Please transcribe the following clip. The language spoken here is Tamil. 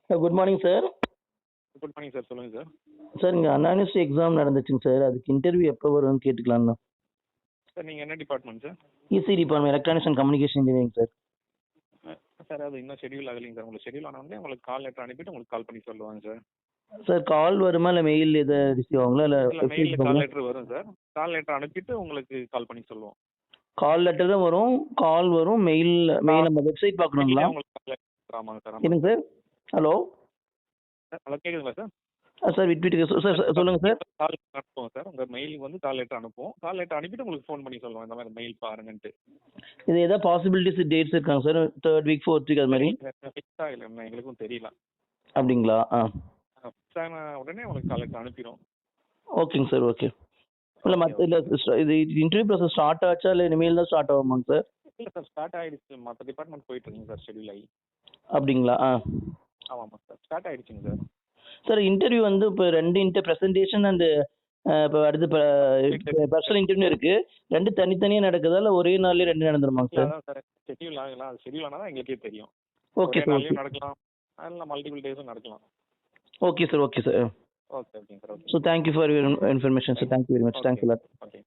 Good morning sir. Good morning sir. சொல்லுங்க சார். சார் இங்கே அண்ணா யூனிவர்சிட்டி எக்ஸாம் நடந்துச்சுங்க சார். அதுக்கு இன்டர்வியூ எப்போ வரும்னு கேட்டுக்கலாம் தான். சார் நீங்கள் என்ன department sir? EC department, electronics and communication engineering sir. Sir அது இன்னும் ஷெடியூல் ஆகலைங்க சார். உங்களுக்கு ஷெடியூல் ஆனவொடனே உங்களுக்கு கால் லெட்டர் அனுப்பிட்டு உங்களுக்கு கால் பண்ணி சொல்லுவாங்க சார். சார் கால் வருமா இல்லை மெயில் எதை ரிசீவ் ஆகுங்களா இல்லை மெயிலில் கால் லெட்டர் வரும் சார். கால் லெட்டர் அனுப்பிட்டு உங்களுக்கு கால் பண்ணி சொல்லுவோம். கால் லெட்டர் தான் வரும், கால் வரும், மெயில் நம்ம வெப்சைட் பார்க்கணுங்களா? உங்களுக்கு கால் லெட்டர். ஆமாங்க சார். என்னங்க சார்? ஹலோ ஹலோ கேட்குதுங்களா சார்? சார் விட்டு சார் சொல்லுங்கள் சார். கால் அனுப்புவோம் சார். உங்கள் மெயிலுக்கு வந்து கால் லெட்டர் அனுப்புவோம். கால் லெட்டர் அனுப்பிட்டு உங்களுக்கு ஃபோன் பண்ணி சொல்லுவோம் இந்த மாதிரி மெயில் பாருங்கன்ட்டு. இது ஏதாவது பாசிபிலிட்டிஸ் டேட்ஸ் இருக்காங்க sir? 3rd week 4th week அது மாதிரி ஃபிக்ஸ் ஆகலை, எங்களுக்கும் தெரியல. அப்படிங்களா? ஃபிக்ஸ் ஆன உடனே உங்களுக்கு கால் லெட்டர் அனுப்பிடும். ஓகேங்க சார். ஓகே. இல்லை மற்ற இல்லை இது இன்டர்வியூ ப்ராசஸ் ஸ்டார்ட் ஆச்சா இல்லை இனிமேல் தான் ஸ்டார்ட் ஆகுமாங்க சார்? இல்லை சார், ஸ்டார்ட் ஆகிடுச்சு. மற்ற டிபார்ட்மெண்ட் போயிட்டு இருக்குங்க சார், ஷெடியூல் ஆகி. அப்படிங்களா? ஆமாம் சார், ஸ்டார்ட் ஆகிடுச்சிங்க சார். சார் இன்டர்வியூ வந்து இப்போ 2 ப்ரெசன்டேஷன் அண்டு இப்போ அடுத்து பர்சனல் இன்டர்வியூ இருக்குது. 2 தனித்தனியாக நடக்குதா இல்லை ஒரே நாள்லேயே 2 நடந்துருமாங்க சார்? அதான் சார், ஷெடியூல் ஆகலாம். அது ஷெடியூல் ஆனால் தான் எங்களுக்கே தெரியும். Okay sir. ஓகே நடக்கலாம், அதில் மல்டிபிள் டேஸும் நடக்கலாம். Okay sir. Okay sir. Okay ஓகேங்க sir. So thank you for your information sir. Thank you very much. Thanks a lot. Okay.